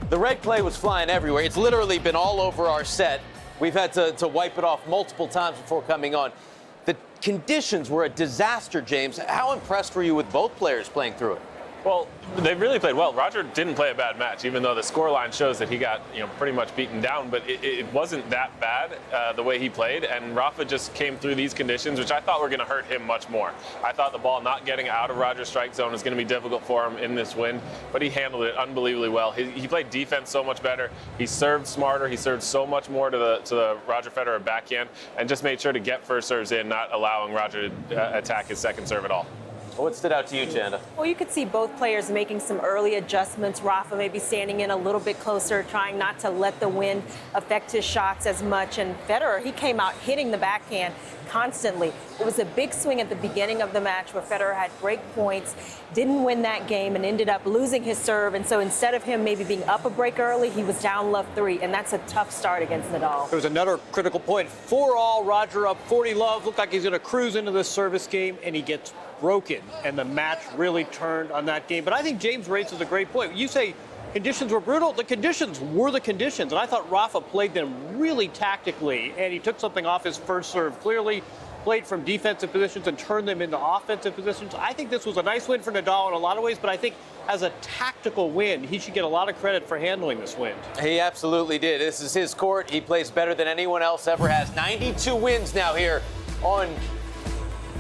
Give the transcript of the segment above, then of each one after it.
The red clay was flying everywhere. It's literally been all over our set. We've had to wipe it off multiple times before coming on. The conditions were a disaster, James. How impressed were you with both players playing through it? Well, they really played well. Roger didn't play a bad match, even though the scoreline shows that he got, pretty much beaten down. But it wasn't that bad the way he played. And Rafa just came through these conditions, which I thought were going to hurt him much more. I thought the ball not getting out of Roger's strike zone was going to be difficult for him in this win, but he handled it unbelievably well. He played defense so much better. He served smarter. He served so much more to the Roger Federer backhand, and just made sure to get first serves in, not allowing Roger to attack his second serve at all. What stood out to you, Chanda? Well, you could see both players making some early adjustments. Rafa maybe standing in a little bit closer, trying not to let the wind affect his shots as much. And Federer, he came out hitting the backhand constantly. It was a big swing at the beginning of the match where Federer had break points, didn't win that game, and ended up losing his serve. And so instead of him maybe being up a break early, he was down love 3, and that's a tough start against Nadal. There was another critical point. 4-all, Roger up 40-love. Looked like he's going to cruise into this service game, and he gets broken, and the match really turned on that game. But I think James raises a great point. You say conditions were brutal. The conditions were the conditions, and I thought Rafa played them really tactically, and he took something off his first serve clearly, played from defensive positions and turned them into offensive positions. I think this was a nice win for Nadal in a lot of ways, but I think as a tactical win, he should get a lot of credit for handling this win. He absolutely did. This is his court. He plays better than anyone else ever has. 92 wins now here on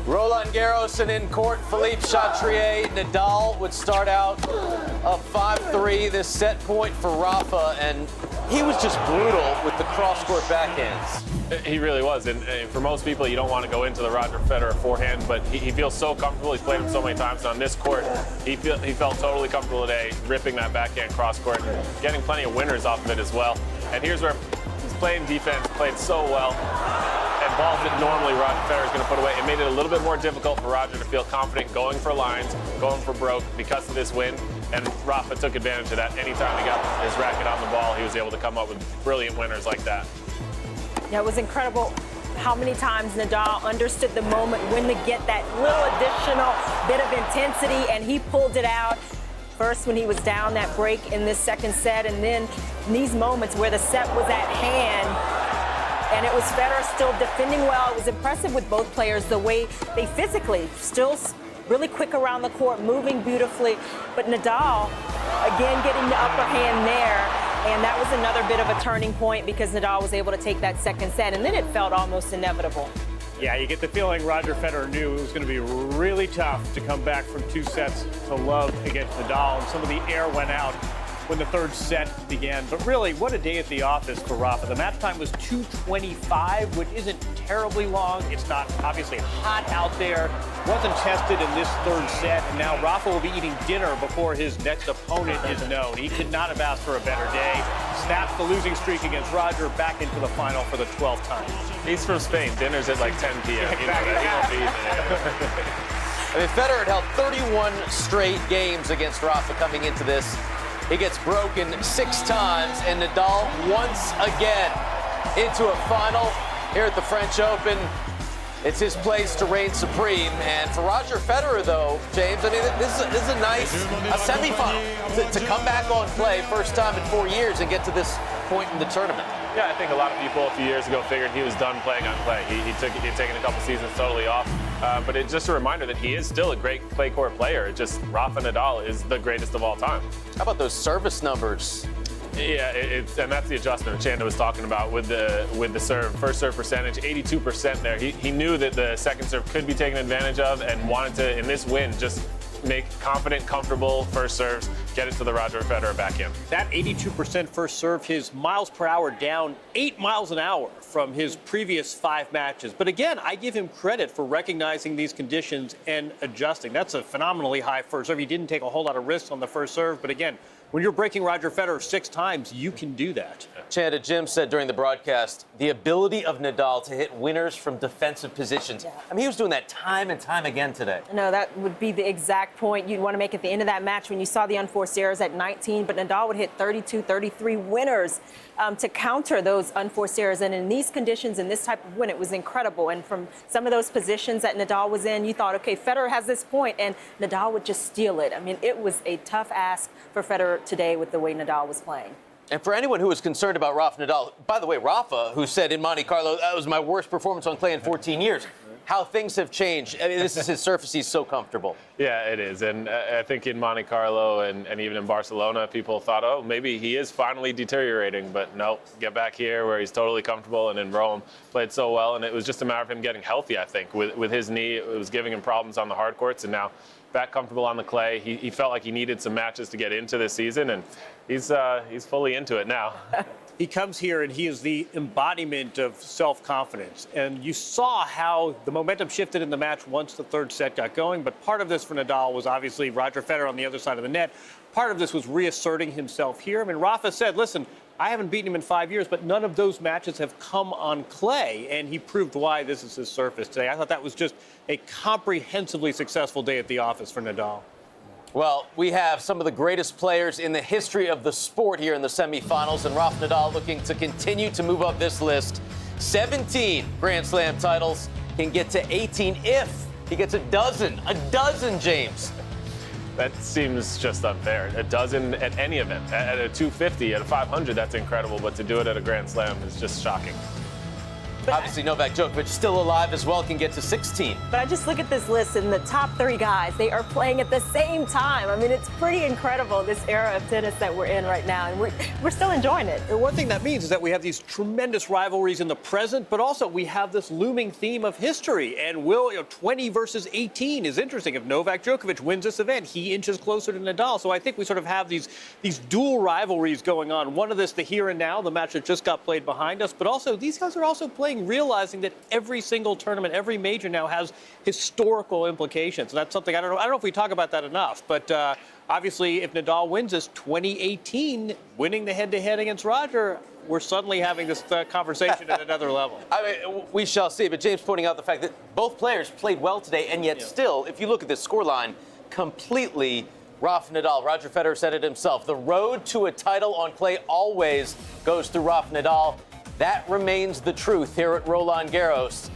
Roland Garros, and in court, Philippe Chatrier. Nadal would start out a 5-3, this set point for Rafa, and he was just brutal with the cross-court backhands. He really was, and for most people, you don't want to go into the Roger Federer forehand, but he feels so comfortable. He's played him so many times. On this court, he felt totally comfortable today, ripping that backhand cross-court and getting plenty of winners off of it as well. And here's where he's playing defense, played so well. And balls that normally Roger Federer is going to put away. It made it a little bit more difficult for Roger to feel confident going for lines, going for broke because of this win. And Rafa took advantage of that. Anytime he got his racket on the ball, he was able to come up with brilliant winners like that. Yeah, it was incredible how many times Nadal understood the moment when to get that little additional bit of intensity, and he pulled it out. First when he was down that break in this second set, and then in these moments where the set was at hand. And it was Federer still defending well. It was impressive with both players, the way they physically still really quick around the court, moving beautifully. But Nadal, again, getting the upper hand there. And that was another bit of a turning point because Nadal was able to take that second set. And then it felt almost inevitable. Yeah, you get the feeling Roger Federer knew it was going to be really tough to come back from 2 sets to love against Nadal. And some of the air went out when the third set began. But really, what a day at the office for Rafa. The match time was 2:25, which isn't terribly long. It's not obviously hot out there. Wasn't tested in this third set, and now Rafa will be eating dinner before his next opponent is known. He could not have asked for a better day. Snaps the losing streak against Roger, back into the final for the 12th time. He's from Spain. Dinner's at like 10 p.m. Exactly. I mean, Federer had held 31 straight games against Rafa coming into this. He gets broken 6 times, and Nadal once again into a final here at the French Open. It's his place to reign supreme. And for Roger Federer, though, James, I mean, this is a nice semifinal to come back on play, first time in 4 years, and get to this point in the tournament. Yeah, I think a lot of people a few years ago figured he was done playing on clay. He'd taken a couple seasons totally off. But it's just a reminder that he is still a great clay court player. It's just Rafa Nadal is the greatest of all time. How about those service numbers? Yeah, and that's the adjustment Chanda was talking about with the serve. First serve percentage, 82% there. He knew that the second serve could be taken advantage of and wanted to, in this win, just make confident, comfortable first serves, get it to the Roger Federer backhand. That 82% first serve, his miles per hour down 8 miles an hour from his previous 5 matches. But again, I give him credit for recognizing these conditions and adjusting. That's a phenomenally high first serve. He didn't take a whole lot of risks on the first serve, but again, when you're breaking Roger Federer 6 times, you can do that. Chanda, Jim said during the broadcast, the ability of Nadal to hit winners from defensive positions. Yeah. I mean, he was doing that time and time again today. No, that would be the exact point you'd want to make at the end of that match when you saw the unforced errors at 19, but Nadal would hit 32, 33 winners to counter those unforced errors. And in these conditions, in this type of win, it was incredible. And from some of those positions that Nadal was in, you thought, okay, Federer has this point, and Nadal would just steal it. I mean, it was a tough ask for Federer pressure today with the way Nadal was playing. And for anyone who was concerned about Rafa Nadal, by the way, Rafa, who said in Monte Carlo, that was my worst performance on clay in 14 years, how things have changed. I mean, this is his surface. He's so comfortable. Yeah, it is. And I think in Monte Carlo and even in Barcelona, people thought, oh, maybe he is finally deteriorating. But no, get back here where he's totally comfortable. And in Rome, played so well. And it was just a matter of him getting healthy, I think. With his knee, it was giving him problems on the hard courts. And now back comfortable on the clay. He felt like he needed some matches to get into this season. And he's fully into it now. He comes here and he is the embodiment of self-confidence. And you saw how the momentum shifted in the match once the third set got going. But part of this for Nadal was obviously Roger Federer on the other side of the net. Part of this was reasserting himself here. I mean, Rafa said, listen, I haven't beaten him in 5 years, but none of those matches have come on clay. And he proved why this is his surface today. I thought that was just a comprehensively successful day at the office for Nadal. Well, we have some of the greatest players in the history of the sport here in the semifinals, and Rafa Nadal looking to continue to move up this list. 17 Grand Slam titles, can get to 18 if he gets a dozen, James. That seems just unfair. A dozen at any event. At a 250, at a 500, that's incredible. But to do it at a Grand Slam is just shocking. Obviously, Novak Djokovic still alive as well, can get to 16. But I just look at this list, and the top 3 guys, they are playing at the same time. I mean, it's pretty incredible, this era of tennis that we're in right now, and we're still enjoying it. And one thing that means is that we have these tremendous rivalries in the present, but also we have this looming theme of history. And 20 versus 18 is interesting. If Novak Djokovic wins this event, he inches closer to Nadal. So I think we sort of have these dual rivalries going on. One of this, the here and now, the match that just got played behind us, but also these guys are also playing realizing that every single tournament, every major now has historical implications. And that's something I don't know if we talk about that enough. But obviously, if Nadal wins this 2018, winning the head-to-head against Roger, we're suddenly having this conversation at another level. I mean, we shall see. But James pointing out the fact that both players played well today, and yet still, if you look at this scoreline, completely Rafa Nadal. Roger Federer said it himself. The road to a title on clay always goes through Rafa Nadal. That remains the truth here at Roland Garros.